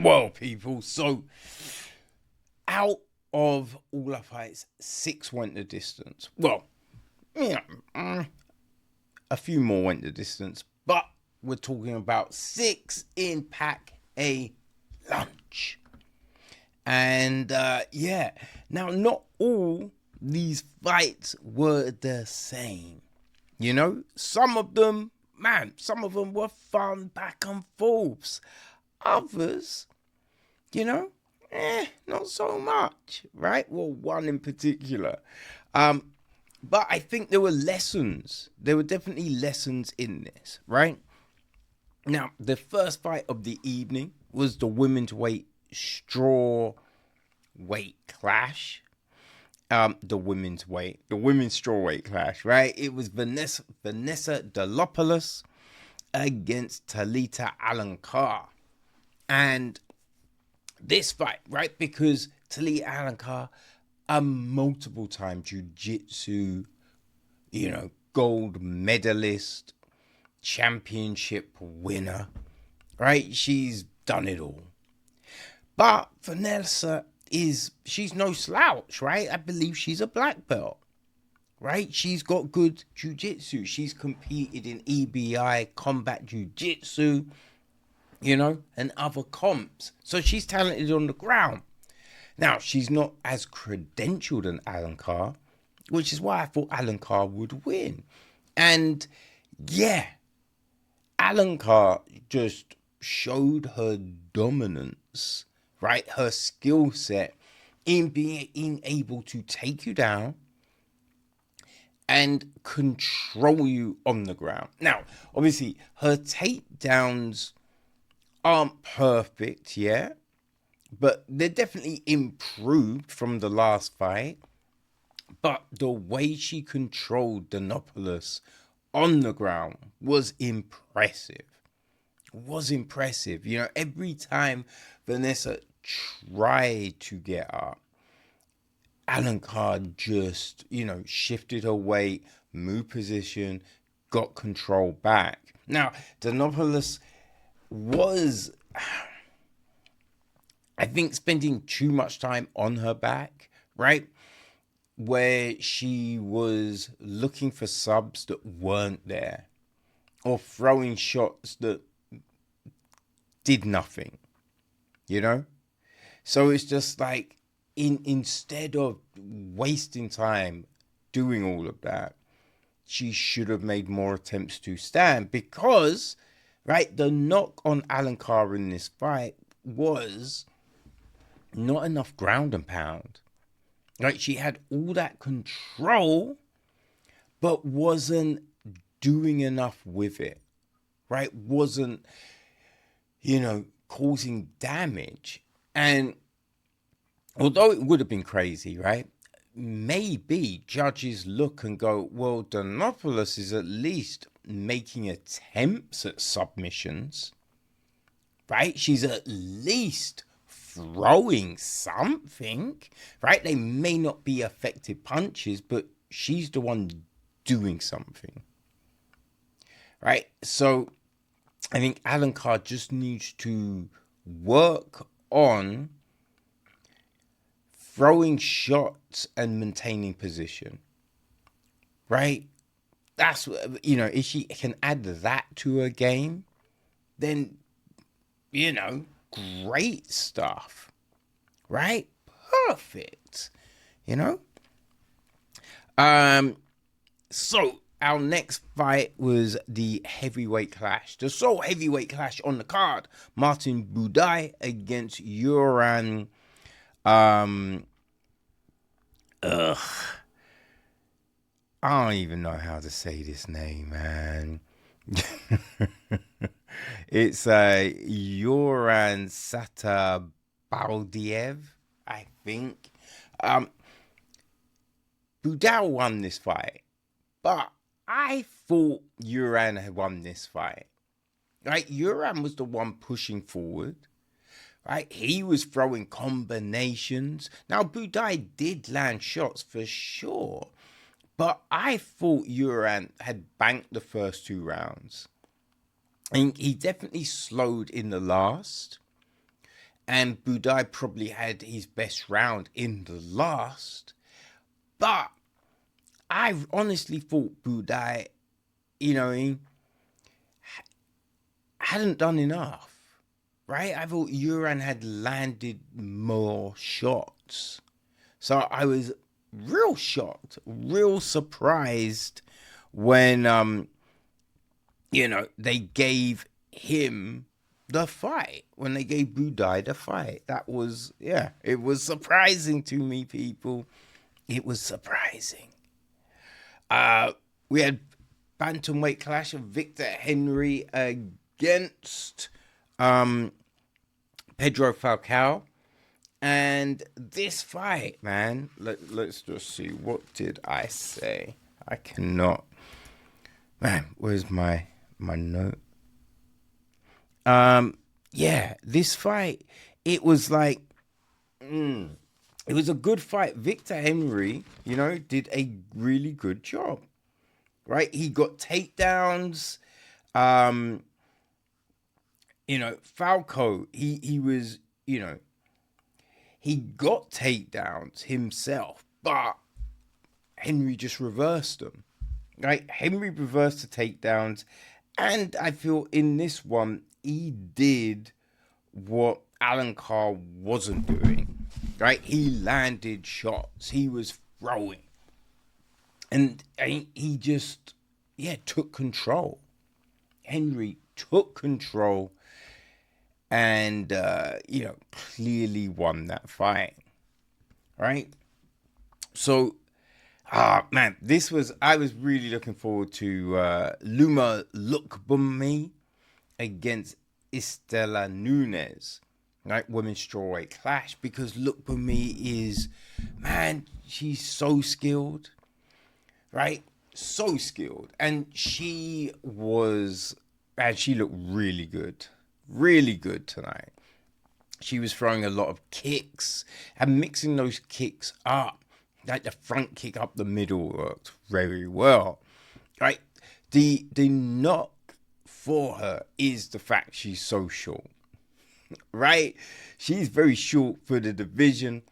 Well, people, so out of all our fights, 6 went the distance. Well, a few more went the distance, but we're talking about 6 in pack a lunch. And now not all these fights were the same. Some of them were fun back and forths. Others, not so much, right? Well, one in particular. But I think there were lessons. There were definitely lessons in this, right? Now, the first fight of the evening was the women's strawweight clash. The women's strawweight clash, right? It was Vanessa Demopoulos against Talita Alencar. And this fight, right? Because Talita Alencar, a multiple time jiu-jitsu, gold medalist, championship winner, right? She's done it all. But Vanessa she's no slouch, right? I believe she's a black belt, right? She's got good jiu-jitsu. She's competed in EBI, combat jiu-jitsu, and other comps. So she's talented on the ground. Now, she's not as credentialed as Alencar, which is why I thought Alencar would win. And yeah, Alencar just showed her dominance, right? Her skill set in being able to take you down and control you on the ground. Now, obviously, her takedowns aren't perfect, yeah, but they're definitely improved from the last fight. But the way she controlled Demopoulos on the ground was impressive. Every time Vanessa tried to get up, Alencar just, shifted her weight, moved position, got control back. Now, Demopoulos was, I think, spending too much time on her back, right? Where she was looking for subs that weren't there or throwing shots that did nothing, So it's just like, instead of wasting time doing all of that, she should have made more attempts to stand because, right, the knock on Alencar in this fight was not enough ground and pound. Right, she had all that control, but wasn't doing enough with it, right? Wasn't, causing damage. And although it would have been crazy, right? Maybe judges look and go, well, Demopoulos is at least making attempts at submissions, right? She's at least throwing something, right? They may not be effective punches, but she's the one doing something, right? So I think Alencar just needs to work on throwing shots and maintaining position, right? That's, if she can add that to her game, then, great stuff, right? Perfect, So our next fight was the heavyweight clash, the sole heavyweight clash on the card. Martin Buday against Uran. I don't even know how to say this name, man. It's Uran Satybaldiev, I think. Buday won this fight, but I thought Uran had won this fight. Right? Uran was the one pushing forward. Right? He was throwing combinations. Now, Buday did land shots for sure, but I thought Uran had banked the first 2 rounds. And he definitely slowed in the last. And Buday probably had his best round in the last. But I honestly thought Buday, hadn't done enough, right? I thought Uran had landed more shots. So I was real shocked, real surprised when, they gave him the fight, when they gave Buday the fight. That was, it was surprising to me, people. It was surprising. We had bantamweight clash of Victor Henry against Pedro Falcão. And this fight, man, let's just see. What did I say? I cannot. Man, where's my note? This fight, it was like, it was a good fight. Victor Henry, did a really good job, right? He got takedowns. Falcão, he was, he got takedowns himself, but Henry just reversed them, right? Henry reversed the takedowns, and I feel in this one, he did what Alencar wasn't doing, right? He landed shots. He was throwing. And he just, took control. Henry took control and, clearly won that fight, right? So, man, I was really looking forward to Loma Lookboonmee against Istela Nunes, right? Women's strawweight clash, because Lookboonmee is, man, she's so skilled, right? So skilled. And she looked really good tonight. She was throwing a lot of kicks and mixing those kicks up. Like the front kick up the middle worked very well, right? The knock for her is the fact she's so short, right? She's very short for the division,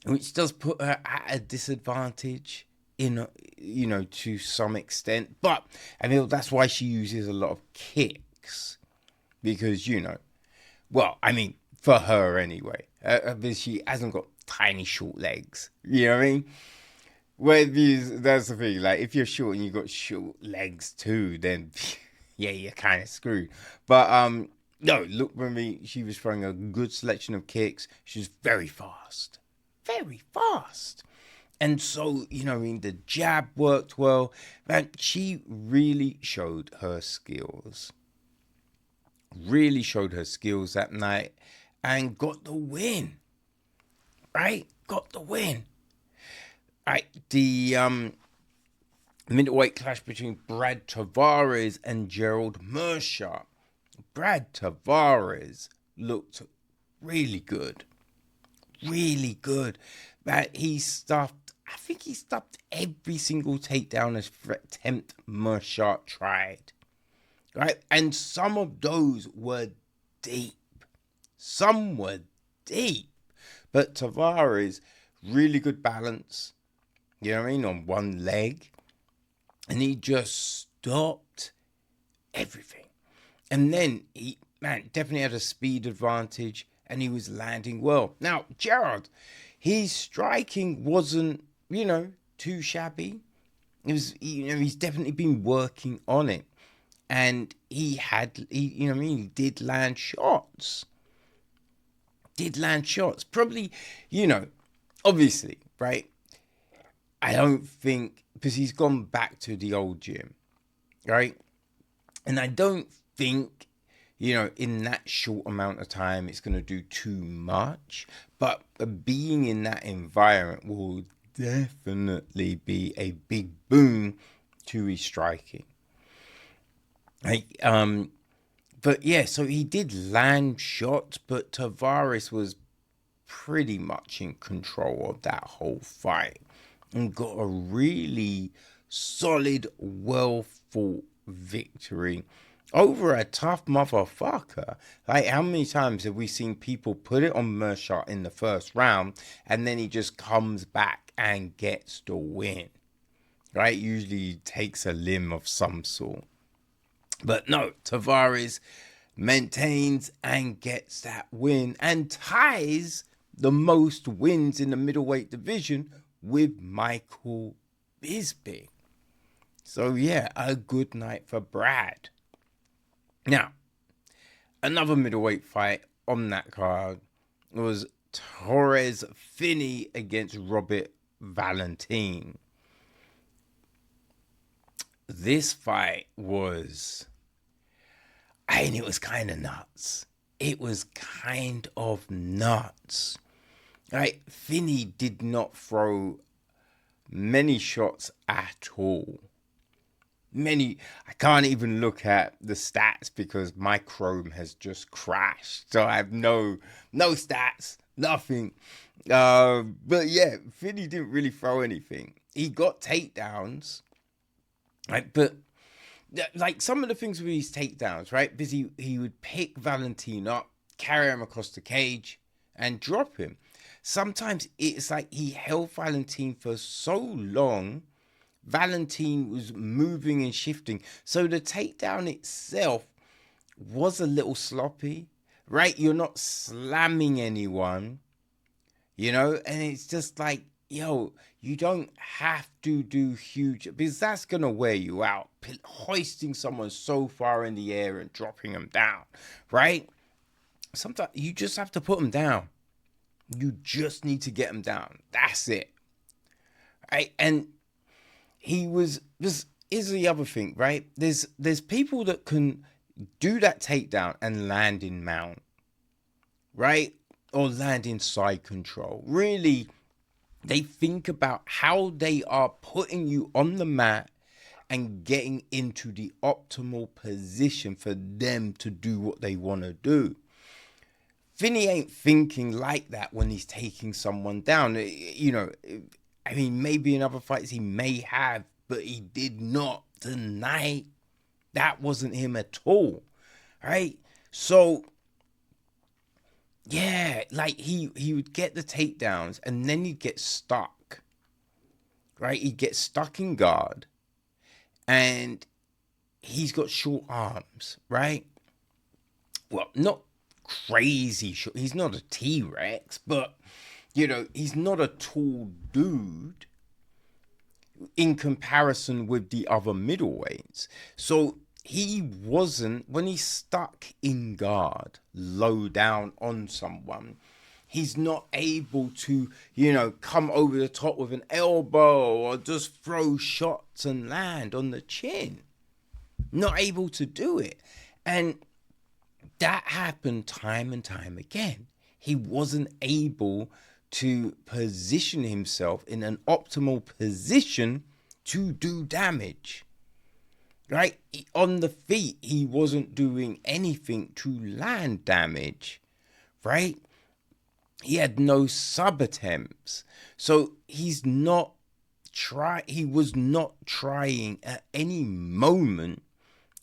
which does put her at a disadvantage to some extent. But I mean, that's why she uses a lot of kicks, because for her anyway, she hasn't got tiny short legs, you know what I mean? That's the thing, like if you're short and you've got short legs too, then you're kind of screwed. But no, look, for me, she was throwing a good selection of kicks. She was very fast, and so the jab worked well. Man, she really showed her skills that night and got the win. Right? Got the win. Right. The middleweight clash between Brad Tavares and Gerald Meerschaert. Brad Tavares looked really good. Really good. But I think he stuffed every single takedown attempt Meerschaert tried. Right? And some of those were deep. But Tavares, really good balance, on one leg. And he just stopped everything. And then he, definitely had a speed advantage and he was landing well. Now, Gerald, his striking wasn't, too shabby. It was, he's definitely been working on it. And he did land shots. Probably, obviously, right? I don't think, because he's gone back to the old gym, right? And I don't think, in that short amount of time, it's going to do too much. But being in that environment will definitely be a big boon to his striking. Like, but yeah, so he did land shots, but Tavares was pretty much in control of that whole fight and got a really solid, well-fought victory over a tough motherfucker. Like, how many times have we seen people put it on Meerschaert in the first round and then he just comes back and gets the win? Right? Usually he takes a limb of some sort. But no, Tavares maintains and gets that win and ties the most wins in the middleweight division with Michael Bisping. So yeah, a good night for Brad. Now, another middleweight fight on that card was Torrez Finney against Robert Valentin. This fight was, it was kind of nuts. It was kind of nuts. Right? Finney did not throw many shots at all. I can't even look at the stats because my Chrome has just crashed. So I have no stats, nothing. But yeah, Finney didn't really throw anything. He got takedowns, right? But like some of the things with these takedowns, right? Because he would pick Valentin up, carry him across the cage, and drop him. Sometimes it's like he held Valentin for so long, Valentin was moving and shifting. So the takedown itself was a little sloppy, right? You're not slamming anyone, and it's just like, yo, you don't have to do huge, because that's going to wear you out, hoisting someone so far in the air and dropping them down, right? Sometimes you just have to put them down. You just need to get them down. That's it. Right? And this is the other thing, right? There's people that can do that takedown and land in mount, right? Or land in side control. Really, they think about how they are putting you on the mat and getting into the optimal position for them to do what they want to do. Finney ain't thinking like that when he's taking someone down. Maybe in other fights he may have, but he did not tonight. That wasn't him at all, right? So, yeah, like he would get the takedowns and then he'd get stuck, right? He'd get stuck in guard and he's got short arms, right? Well, not crazy short. He's not a T-Rex, but he's not a tall dude in comparison with the other middleweights. So he wasn't, when he's stuck in guard, low down on someone, he's not able to, come over the top with an elbow or just throw shots and land on the chin. Not able to do it. And that happened time and time again. He wasn't able to position himself in an optimal position to do damage, right? On the feet, he wasn't doing anything to land damage, right? He had no sub attempts. So he was not trying at any moment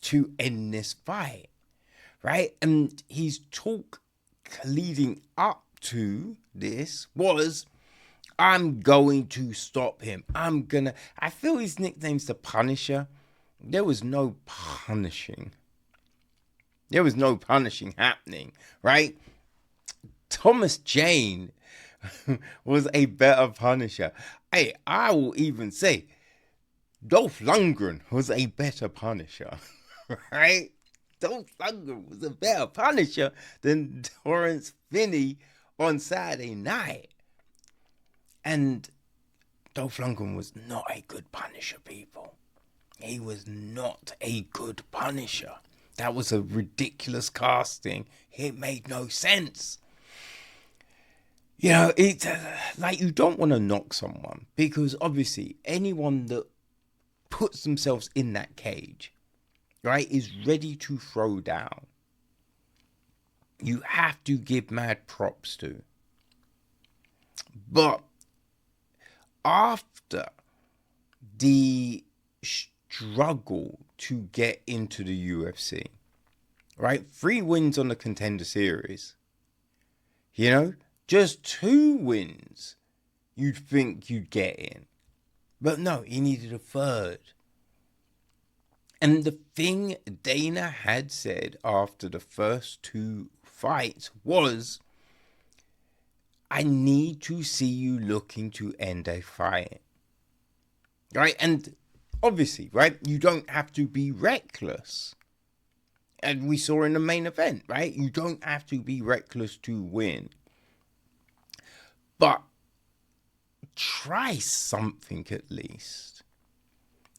to end this fight, right? And his talk leading up to this was, I'm going to stop him. I feel his nickname's the Punisher. There was no punishing. There was no punishing happening, right? Thomas Jane was a better Punisher. Hey, I will even say Dolph Lundgren was a better Punisher, right? Dolph Lundgren was a better Punisher than Torrez Finney on Saturday night. And Dolph Lundgren was not a good Punisher, people. He was not a good Punisher. That was a ridiculous casting. It made no sense. It's like, you don't want to knock someone, because obviously anyone that puts themselves in that cage, right, is ready to throw down. You have to give mad props to. But after the struggle to get into the UFC, right? 3 wins on the Contender Series. You know, just 2 wins you'd think you'd get in. But no, he needed a 3rd. And the thing Dana had said after the first 2 fights was, I need to see you looking to end a fight. Right? And obviously, right, you don't have to be reckless. And we saw in the main event, right? You don't have to be reckless to win. But try something at least.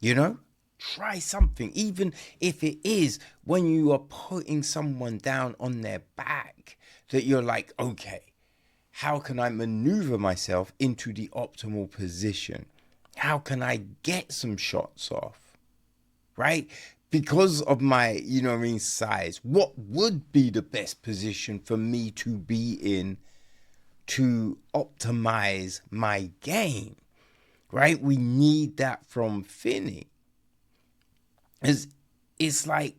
You know? Try something. Even if it is when you are putting someone down on their back, that you're like, okay, how can I maneuver myself into the optimal position? How can I get some shots off? Right? Because of my, size, what would be the best position for me to be in to optimize my game? Right? We need that from Finney. It's like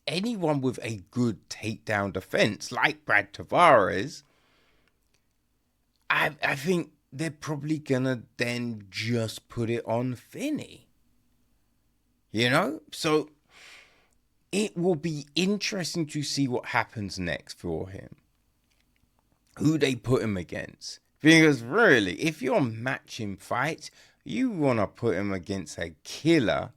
anyone with a good takedown defense, like Brad Tavares, I think they're probably gonna then just put it on Finney. You know? So it will be interesting to see what happens next for him. Who they put him against. Because really, if you're matching fights, you want to put him against a killer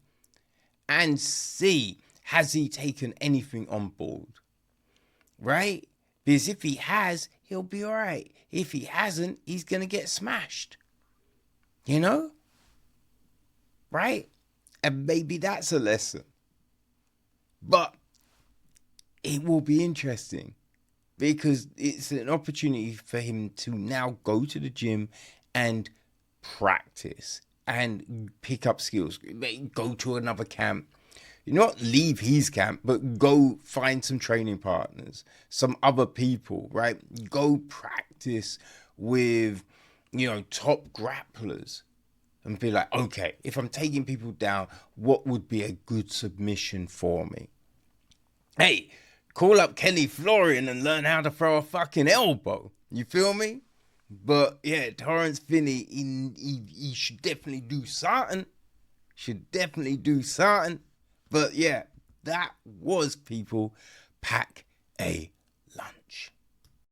and see, has he taken anything on board? Right? Because if he has, he'll be all right. If he hasn't, he's going to get smashed. You know? Right? And maybe that's a lesson. But it will be interesting because it's an opportunity for him to now go to the gym and practice and pick up skills. Go to another camp. Not leave his camp, but go find some training partners, some other people, right? Go practice with, top grapplers and be like, okay, if I'm taking people down, what would be a good submission for me? Hey, call up Kenny Florian and learn how to throw a fucking elbow. You feel me? But yeah, Torrez Finney, he should definitely do something. But yeah, that was, people, pack a lunch.